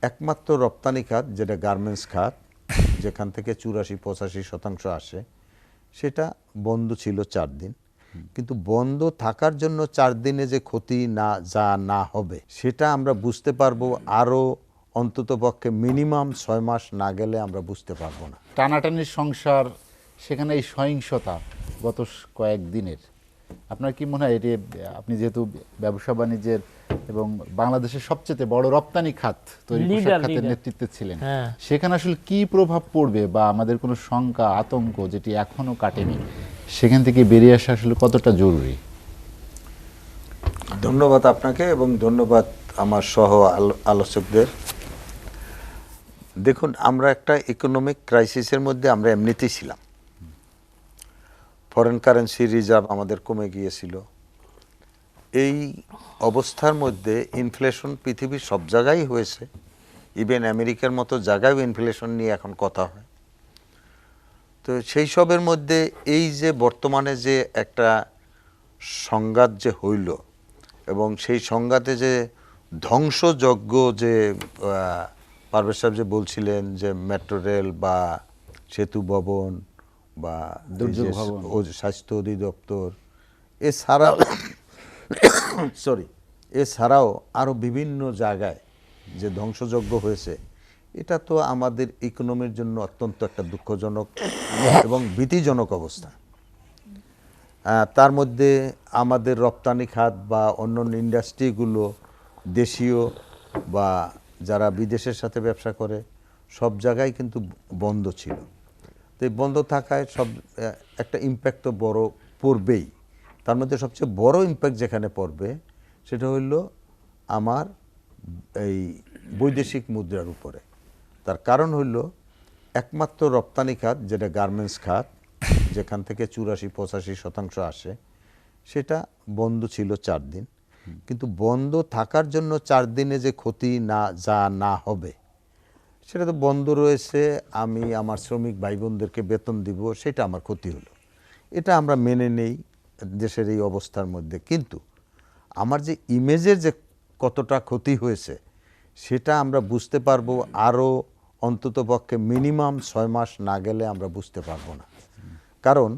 একমাত্র রপ্তানি খাত যেটা গার্মেন্টস খাত, যেখান থেকে 84-85% আসে, সেটা বন্ধ ছিল 4 দিন। কিন্তু বন্ধ থাকার জন্য 4 দিনে যে ক্ষতি না হবে সেটা আমরা বুঝতে পারবো আরও অন্ততপক্ষে মিনিমাম 6 মাস না গেলে আমরা বুঝতে পারবো না। টানাটানির সংসার, সেখানে এই সহিংসতা গত কয়েকদিনের, আপনার কি মনে হয় এটি, আপনি যেহেতু ব্যবসা বাণিজ্যের এবং বাংলাদেশের সবচেয়ে বড় রপ্তানি খাত তৈরি পোশাক খাতের নেতৃত্বে ছিলেন, সেখানে আসলে কি প্রভাব পড়বে বা আমাদের কোনো শঙ্কা আতঙ্ক যেটি এখনো কাটেনি, সেখান থেকে বেরিয়ে আসা আসলে কতটা জরুরি? ধন্যবাদ আপনাকে এবং ধন্যবাদ আমার সহ আলোচকদের। দেখুন, আমরা একটা ইকোনমিক ক্রাইসিসের মধ্যে আমরা এমনিতেই ছিলাম। ফরেন কারেন্সি রিজার্ভ আমাদের কমে গিয়েছিল। এই অবস্থার মধ্যে ইনফ্লেশন পৃথিবীর সব জায়গায় হয়েছে, ইভেন আমেরিকার মতো জায়গায়ও ইনফ্লেশন নিয়ে এখন কথা হয়। তো সেই সবের মধ্যে এই যে বর্তমানে যে একটা সংঘাত যে হইল এবং সেই সংঘাতে যে ধ্বংসযজ্ঞ যে পারভেজ সাহেব যে বলছিলেন যে মেট্রো রেল বা সেতু ভবন বা স্বাস্থ্য অধিদপ্তর এছাড়াও আরও বিভিন্ন জায়গায় যে ধ্বংসযজ্ঞ হয়েছে, এটা তো আমাদের ইকোনমির জন্য অত্যন্ত একটা দুঃখজনক এবং ভীতিজনক অবস্থা। তার মধ্যে আমাদের রপ্তানি খাত বা অন্যান্য ইন্ডাস্ট্রিগুলো, দেশীয় বা যারা বিদেশের সাথে ব্যবসা করে, সব জায়গায় কিন্তু বন্ধ ছিল। তো এই বন্ধ থাকায় একটা ইম্প্যাক্ট তো বড় পড়বেই। তার মধ্যে সবচেয়ে বড় ইম্প্যাক্ট যেখানে পড়বে সেটা হইল আমার এই বৈদেশিক মুদ্রার উপরে। তার কারণ হইল একমাত্র রপ্তানি খাত যেটা গার্মেন্টস খাত, যেখান থেকে 84-85% আসে, সেটা বন্ধ ছিল 4 দিন। কিন্তু বন্ধ থাকার জন্য 4 দিনে যে ক্ষতি না হবে সেটা তো বন্ধ রয়েছে, আমি আমার শ্রমিক ভাই বোনদেরকে বেতন দিব, সেটা আমার ক্ষতি হলো। এটা আমরা মেনে নেই দেশের এই অবস্থার মধ্যে। কিন্তু আমার যে ইমেজের যে কতটা ক্ষতি হয়েছে সেটা আমরা বুঝতে পারবো আরও অন্ততপক্ষে মিনিমাম 6 মাস না গেলে আমরা বুঝতে পারবো না। কারণ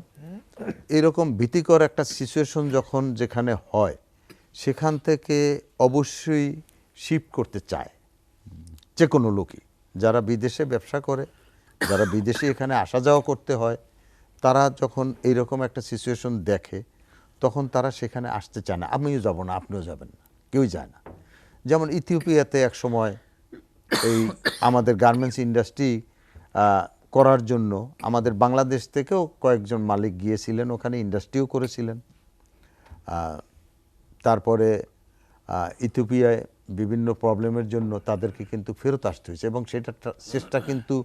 এরকম ভীতিকর একটা সিচুয়েশন যখন যেখানে হয়, সেখান থেকে অবশ্যই শিফট করতে চায় যে কোনো লোকই। যারা বিদেশে ব্যবসা করে, যারা বিদেশে এখানে আসা যাওয়া করতে হয়, তারা যখন এইরকম একটা সিচুয়েশন দেখে তখন তারা সেখানে আসতে চায় না। আমিও যাব না, আপনিও যাবেন না, কেউই যায় না। যেমন ইথিওপিয়াতে এক সময় এই আমাদের গার্মেন্টস ইন্ডাস্ট্রি করার জন্য আমাদের বাংলাদেশ থেকেও কয়েকজন মালিক গিয়েছিলেন, ওখানে ইন্ডাস্ট্রিও করেছিলেন। তারপরে ইথিওপিয়ায় বিভিন্ন প্রবলেমের জন্য তাদেরকে কিন্তু ফেরত আসতে হয়েছে এবং সেটা চেষ্টা কিন্তু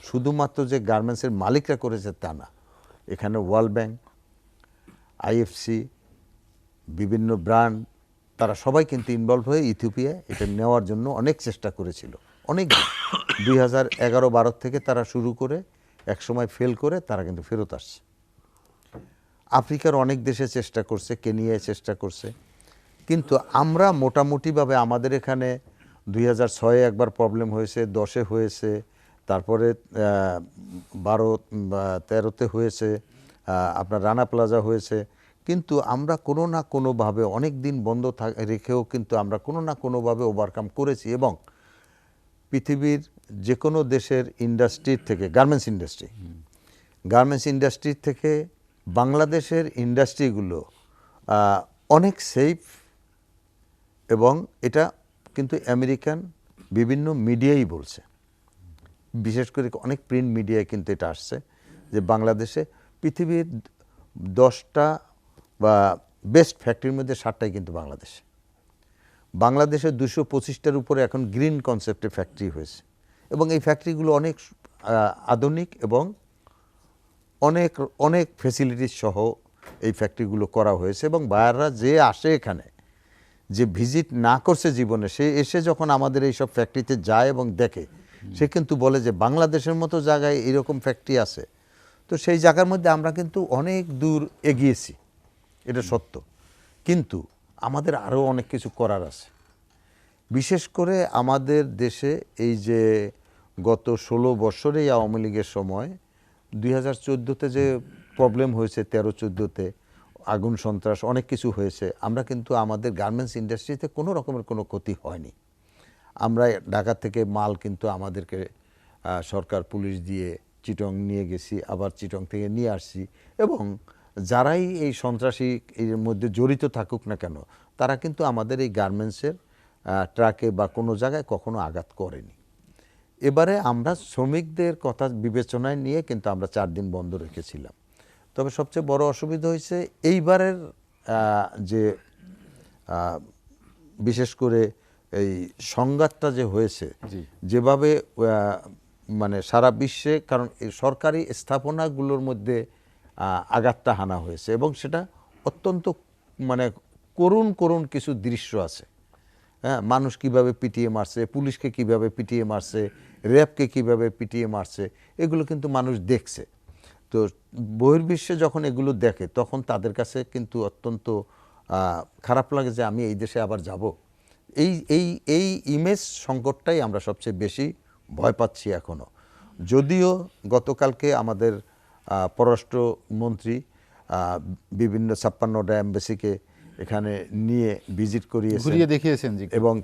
শুধুমাত্র যে গার্মেন্টসের মালিকরা করেছে তা না। এখানে ওয়ার্ল্ড ব্যাংক, আইএফসি, বিভিন্ন ব্র্যান্ড, তারা সবাই কিন্তু ইনভলভ হয়ে ইথিওপিয়ায় এটা নেওয়ার জন্য অনেক চেষ্টা করেছিল। অনেক 2011-12 থেকে তারা শুরু করে একসময় ফেল করে তারা কিন্তু ফেরত আসছে। আফ্রিকার অনেক দেশে চেষ্টা করছে, কেনিয়ায় চেষ্টা করছে। কিন্তু আমরা মোটামুটিভাবে আমাদের এখানে 2006-এ একবার প্রবলেম হয়েছে, 10-এ হয়েছে, তারপরে 12-13-তে হয়েছে, আপনার রানা প্লাজা হয়েছে। কিন্তু আমরা কোনো না কোনোভাবে অনেক দিন বন্ধ রেখেও কিন্তু আমরা কোনো না কোনোভাবে ওভারকাম করেছি এবং পৃথিবীর যে কোনো দেশের ইন্ডাস্ট্রির থেকে গার্মেন্টস ইন্ডাস্ট্রির থেকে বাংলাদেশের ইন্ডাস্ট্রিগুলো অনেক সেফ। এবং এটা কিন্তু আমেরিকান বিভিন্ন মিডিয়াই বলছে, বিশেষ করে অনেক প্রিন্ট মিডিয়ায় কিন্তু এটা আসছে যে বাংলাদেশে পৃথিবীর 10টা বা বেস্ট ফ্যাক্টরির মধ্যে 7টাই কিন্তু বাংলাদেশে 225টার উপরে এখন গ্রিন কনসেপ্টে ফ্যাক্টরি হয়েছে এবং এই ফ্যাক্টরিগুলো অনেক আধুনিক এবং অনেক অনেক ফ্যাসিলিটিস সহ এই ফ্যাক্টরিগুলো করা হয়েছে। এবং বায়াররা যে আসে এখানে, যে ভিজিট না করছে জীবনে, সে এসে যখন আমাদের এই সব ফ্যাক্টরিতে যায় এবং দেখে, সে কিন্তু বলে যে বাংলাদেশের মতো জায়গায় এরকম ফ্যাক্টরি আছে। তো সেই জায়গার মধ্যে আমরা কিন্তু অনেক দূর এগিয়েছি, এটা সত্য। কিন্তু আমাদের আরও অনেক কিছু করার আছে বিশেষ করে আমাদের দেশে এই যে গত 16 বছরে আওয়ামী লীগের সময় 2014-তে যে প্রবলেম হয়েছে, 13-14-তে আগুন সন্ত্রাস অনেক কিছু হয়েছে, আমরা কিন্তু আমাদের গার্মেন্টস ইন্ডাস্ট্রিতে কোনো রকমের কোনো ক্ষতি হয়নি। আমরা ঢাকা থেকে মাল কিন্তু আমাদেরকে সরকার পুলিশ দিয়ে চিটং নিয়ে গেছি, আবার চিটং থেকে নিয়ে আসছি, এবং যারাই এই সন্ত্রাসী এর মধ্যে জড়িত থাকুক না কেন তারা কিন্তু আমাদের এই গার্মেন্টসের ট্রাকে বা কোনো জায়গায় কখনো আঘাত করেনি। এবারে আমরা শ্রমিকদের কথা বিবেচনায় নিয়ে কিন্তু আমরা 4 দিন বন্ধ রেখেছিলাম। তবে সবচেয়ে বড় অসুবিধা হয়েছে এইবারের যে বিশেষ করে এই সংঘাতটা যে হয়েছে, যেভাবে মানে সারা বিশ্বে, কারণ এই সরকারি স্থাপনাগুলোর মধ্যে আঘাতটা হানা হয়েছে এবং সেটা অত্যন্ত মানে করুণ করুণ কিছু দৃশ্য আছে। হ্যাঁ, মানুষ কিভাবে পিটিয়ে মারছে, পুলিশকে কিভাবে পিটিয়ে মারছে, র্যাবকে কিভাবে পিটিয়ে মারছে, এগুলো কিন্তু মানুষ দেখছে। তো বহির্বিশ্বে যখন এগুলো দেখে তখন তাদের কাছে কিন্তু অত্যন্ত খারাপ লাগে যে আমি এই দেশে আবার যাব। এই এই এই ইমেজ সংকটটাই আমরা সবচেয়ে বেশি ভয় পাচ্ছি এখনো। যদিও গতকালকে আমাদের পররাষ্ট্রমন্ত্রী বিভিন্ন 56টা এমবাসিকে এখানে নিয়ে ভিজিট ঘুরিয়ে দেখিয়েছেন এবং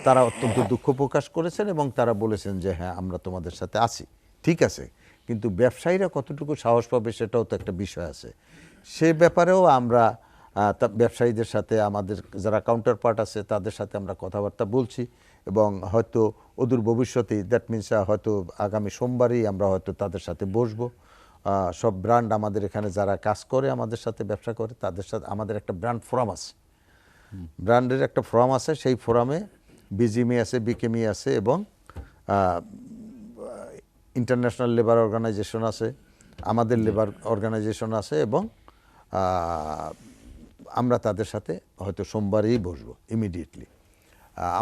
তারা অত্যন্ত দুঃখ প্রকাশ করেছেন এবং তারা বলেছেন যে হ্যাঁ, আমরা তোমাদের সাথে আছি, ঠিক আছে, কিন্তু ব্যবসায়ীরা কতটুকু সাহস পাবে সেটাও তো একটা বিষয় আছে। সে ব্যাপারেও আমরা ব্যবসায়ীদের সাথে, আমাদের যারা কাউন্টার পার্ট আছে তাদের সাথে আমরা কথাবার্তা বলছি এবং হয়তো অদূর ভবিষ্যতেই, দ্যাট মিনস হয়তো আগামী সোমবারই আমরা হয়তো তাদের সাথে বসবো। সব ব্র্যান্ড আমাদের এখানে যারা কাজ করে, আমাদের সাথে ব্যবসা করে, তাদের সাথে আমাদের একটা ব্র্যান্ড ফোরাম আছে, ব্র্যান্ডের একটা ফোরাম আছে। সেই ফোরামে বিজিএমই আছে, বিকেএমই আছে এবং ইন্টারন্যাশনাল লেবার অর্গানাইজেশন আছে, আমাদের লেবার অর্গানাইজেশন আছে এবং আমরা তাদের সাথে হয়তো সোমবারেই বসবো ইমিডিয়েটলি,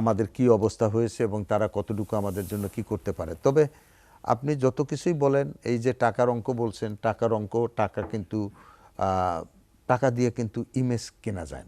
আমাদের কি অবস্থা হয়েছে এবং তারা কতটুকু আমাদের জন্য কি করতে পারে। তবে আপনি যত কিছুই বলেন, এই যে টাকার অঙ্ক বলছেন, টাকা কিন্তু টাকা দিয়ে কিন্তু ইমেজ কেনা যায় না।